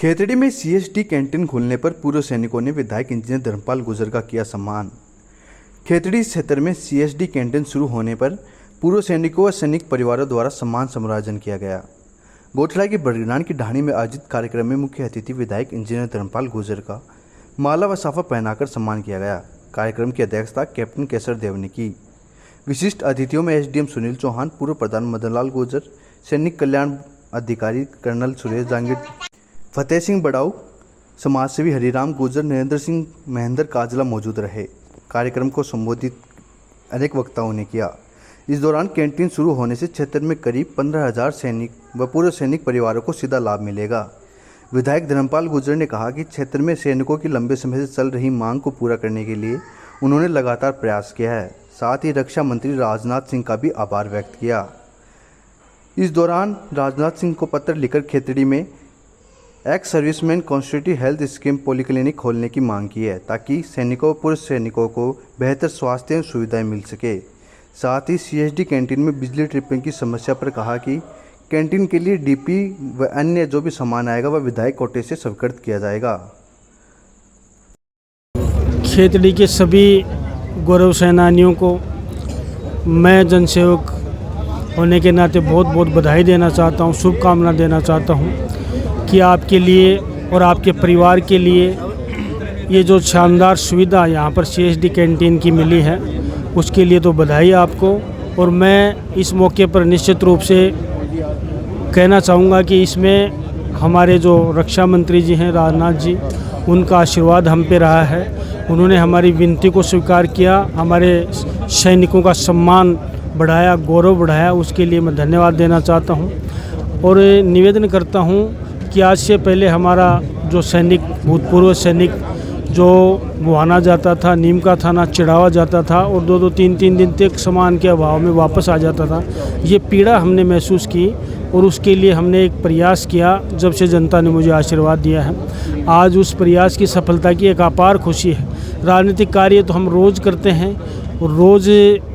खेतड़ी में CSD canteen खुलने पर पूर्व सैनिकों ने विधायक इंजीनियर धर्मपाल गुर्जर का किया सम्मान। खेतड़ी क्षेत्र में सीएसडी कैंटीन शुरू होने पर पूर्व सैनिकों व सैनिक परिवारों द्वारा सम्मान समारोह किया गया। गोठला की बरगीनान की ढाणी में आयोजित कार्यक्रम में मुख्य अतिथि विधायक इंजीनियर धर्मपाल गुर्जर का माला व साफा पहनाकर सम्मान किया गया। कार्यक्रम की अध्यक्षता कैप्टन केसर देव ने की। विशिष्ट अतिथियों में एसडीएम सुनील चौहान, पूर्व प्रधान मदनलाल गुर्जर, सैनिक कल्याण अधिकारी कर्नल सुरेश जांगीर, फतेह सिंह बड़ाऊ, समाजसेवी हरिराम गुर्जर, नरेंद्र सिंह, महेंद्र काजला मौजूद रहे। कार्यक्रम को संबोधित अनेक वक्ताओं ने किया। इस दौरान कैंटीन शुरू होने से क्षेत्र में करीब 15,000 सैनिक व पूर्व सैनिक परिवारों को सीधा लाभ मिलेगा। विधायक धर्मपाल गुर्जर ने कहा कि क्षेत्र में सैनिकों की लंबे समय से चल रही मांग को पूरा करने के लिए उन्होंने लगातार प्रयास किया है। साथ ही रक्षा मंत्री राजनाथ सिंह का भी आभार व्यक्त किया। इस दौरान राजनाथ सिंह को पत्र लिखकर खेतड़ी में ex serviceman constitutive health scheme polyclinic खोलने की मांग की है, ताकि सैनिकों पूर्व सैनिकों को बेहतर स्वास्थ्य सुविधाएं मिल सके। साथ ही सीएसडी कैंटीन में बिजली ट्रिपिंग की समस्या पर कहा कि कैंटीन के लिए डीपी व अन्य जो भी सामान आएगा वह विधायक कोटे से स्वीकृत किया जाएगा। खेतड़ी के सभी गौरव सेनानियों को मैं जनसेवक होने के नाते बहुत बहुत बधाई देना चाहता हूँ, शुभकामना देना चाहता हूँ कि आपके लिए और आपके परिवार के लिए ये जो शानदार सुविधा यहाँ पर सीएसडी कैंटीन की मिली है उसके लिए तो बधाई आपको। और मैं इस मौके पर निश्चित रूप से कहना चाहूँगा कि इसमें हमारे जो रक्षा मंत्री जी हैं राजनाथ जी, उनका आशीर्वाद हम पे रहा है। उन्होंने हमारी विनती को स्वीकार किया, हमारे सैनिकों का सम्मान बढ़ाया, गौरव बढ़ाया, उसके लिए मैं धन्यवाद देना चाहता हूँ। और निवेदन करता हूँ कि आज से पहले हमारा जो सैनिक, भूतपूर्व सैनिक जो मुहाना जाता था, नीम का थाना चिड़ावा जाता था और 2-2, 3-3 दिन तक सामान के अभाव में वापस आ जाता था, ये पीड़ा हमने महसूस की और उसके लिए हमने एक प्रयास किया। जब से जनता ने मुझे आशीर्वाद दिया है, आज उस प्रयास की सफलता की एक अपार खुशी है। राजनीतिक कार्य तो हम रोज़ करते हैं और रोज़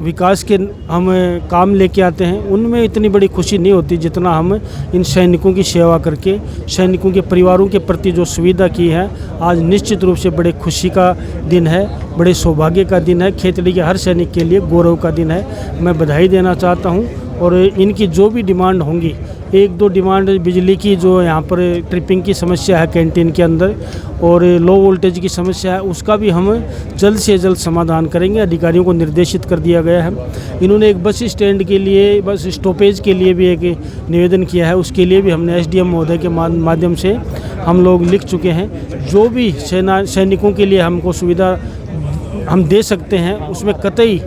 विकास के हम काम लेके आते हैं, उनमें इतनी बड़ी खुशी नहीं होती जितना हम इन सैनिकों की सेवा करके सैनिकों के परिवारों के प्रति जो सुविधा की है। आज निश्चित रूप से बड़े खुशी का दिन है, बड़े सौभाग्य का दिन है, खेतड़ी के हर सैनिक के लिए गौरव का दिन है। मैं बधाई देना चाहता हूँ और इनकी जो भी डिमांड होंगी, 1-2 डिमांड बिजली की, जो यहाँ पर ट्रिपिंग की समस्या है कैंटीन के अंदर और लो वोल्टेज की समस्या है, उसका भी हम जल्द से जल्द समाधान करेंगे। अधिकारियों को निर्देशित कर दिया गया है। इन्होंने एक बस स्टैंड के लिए, बस स्टॉपेज के लिए भी एक निवेदन किया है, उसके लिए भी हमने एसडीएम महोदय के माध्यम से हम लोग लिख चुके हैं। जो भी सैनिकों के लिए हमको सुविधा हम दे सकते हैं उसमें कतई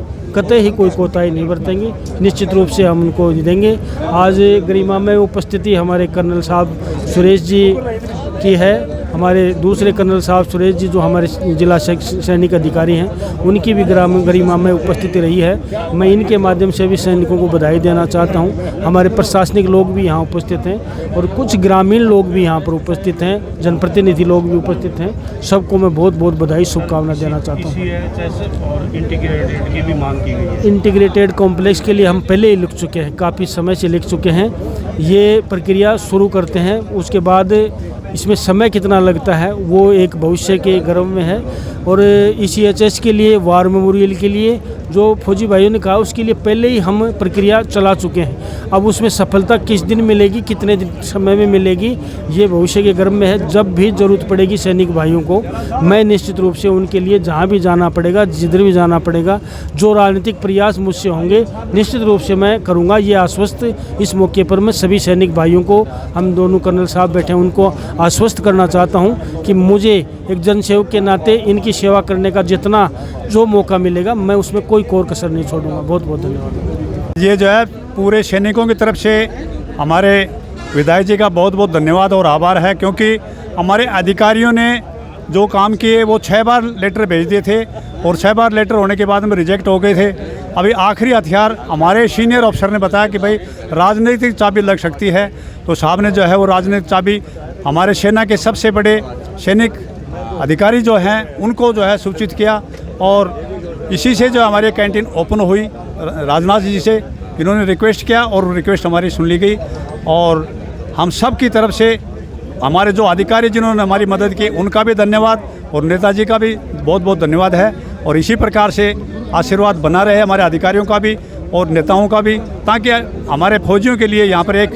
ही कोई कोताही नहीं बरतेंगे, निश्चित रूप से हम उनको देंगे। आज गरिमा में उपस्थिति हमारे कर्नल साहब सुरेश जी की है, हमारे दूसरे कर्नल साहब सुरेश जी जो हमारे जिला सैनिक अधिकारी हैं, उनकी भी गरिमा में उपस्थिति रही है। मैं इनके माध्यम से भी सैनिकों को बधाई देना चाहता हूं। हमारे प्रशासनिक लोग भी यहाँ उपस्थित हैं और कुछ ग्रामीण लोग भी यहाँ पर उपस्थित हैं, जनप्रतिनिधि लोग भी उपस्थित हैं। सबको मैं बहुत बहुत बधाई, शुभकामना देना चाहता हूँ। और इंटीग्रेटेड की भी मांग की गई है। इंटीग्रेटेड कॉम्प्लेक्स के लिए हम पहले ही लिख चुके हैं, काफ़ी समय से लिख चुके हैं। ये प्रक्रिया शुरू करते हैं, उसके बाद इसमें समय कितना लगता है वो एक भविष्य के गर्भ में है। और ECHS के लिए, वार मेमोरियल के लिए जो फौजी भाइयों ने कहा, उसके लिए पहले ही हम प्रक्रिया चला चुके हैं। अब उसमें सफलता किस दिन मिलेगी, कितने समय में मिलेगी, ये भविष्य के गर्भ में है। जब भी ज़रूरत पड़ेगी सैनिक भाइयों को, मैं निश्चित रूप से उनके लिए जहाँ भी जाना पड़ेगा, जिधर भी जाना पड़ेगा, जो राजनीतिक प्रयास मुझसे होंगे, निश्चित रूप से मैं करूँगा। ये आश्वस्त इस मौके पर मैं सभी सैनिक भाइयों को, हम दोनों कर्नल साहब बैठे हैं, उनको आश्वस्त करना चाहता हूँ कि मुझे एक जनसेवक के नाते इनकी सेवा करने का जितना जो मौका मिलेगा, मैं उसमें कोई कोर कसर नहीं छोड़ूंगा। बहुत बहुत धन्यवाद। ये जो है पूरे सैनिकों की तरफ से हमारे विधायक जी का बहुत बहुत धन्यवाद और आभार है, क्योंकि हमारे अधिकारियों ने जो काम किए वो 6 बार लेटर भेज दिए थे और 6 बार लेटर होने के बाद में रिजेक्ट हो गए थे। अभी आखिरी हथियार हमारे सीनियर ऑफिसर ने बताया कि भाई राजनीतिक चाबी लग सकती है, तो साहब ने जो है वो राजनीतिक चाबी हमारे सेना के सबसे बड़े सैनिक अधिकारी जो हैं उनको जो है सूचित किया और इसी से जो हमारी कैंटीन ओपन हुई। राजनाथ जी से इन्होंने रिक्वेस्ट किया और रिक्वेस्ट हमारी सुन ली गई और हम सब की तरफ से हमारे जो अधिकारी जिन्होंने हमारी मदद की उनका भी धन्यवाद, और नेताजी का भी बहुत बहुत धन्यवाद है। और इसी प्रकार से आशीर्वाद बना रहे हमारे अधिकारियों का भी और नेताओं का भी, ताकि हमारे फौजियों के लिए यहाँ पर एक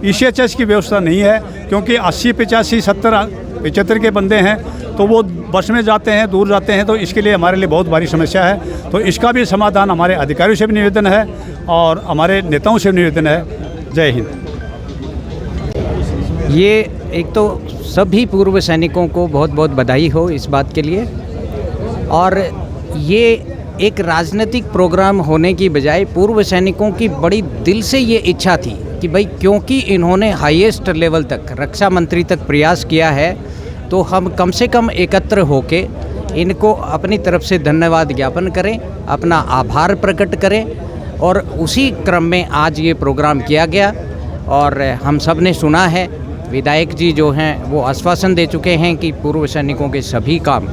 ECHS की व्यवस्था नहीं है, क्योंकि 80, 85, 70, 75 के बंदे हैं, तो वो बस में जाते हैं, दूर जाते हैं, तो इसके लिए हमारे लिए बहुत बड़ी समस्या है। तो इसका भी समाधान हमारे अधिकारियों से भी निवेदन है और हमारे नेताओं से भी निवेदन है। जय हिंद। ये एक तो सभी पूर्व सैनिकों को बहुत बहुत बधाई हो इस बात के लिए, और ये एक राजनीतिक प्रोग्राम होने की बजाय पूर्व सैनिकों की बड़ी दिल से ये इच्छा थी कि भाई क्योंकि इन्होंने हाईएस्ट लेवल तक रक्षा मंत्री तक प्रयास किया है, तो हम कम से कम एकत्र होके इनको अपनी तरफ से धन्यवाद ज्ञापन करें, अपना आभार प्रकट करें। और उसी क्रम में आज ये प्रोग्राम किया गया और हम सब ने सुना है, विधायक जी जो हैं वो आश्वासन दे चुके हैं कि पूर्व सैनिकों के सभी काम,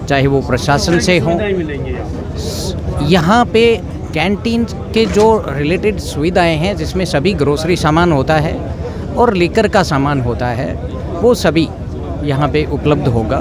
चाहे वो प्रशासन से हों, यहाँ पे कैंटीन के जो रिलेटेड सुविधाएं हैं जिसमें सभी ग्रोसरी सामान होता है और लीकर का सामान होता है, वो सभी यहाँ पे उपलब्ध होगा।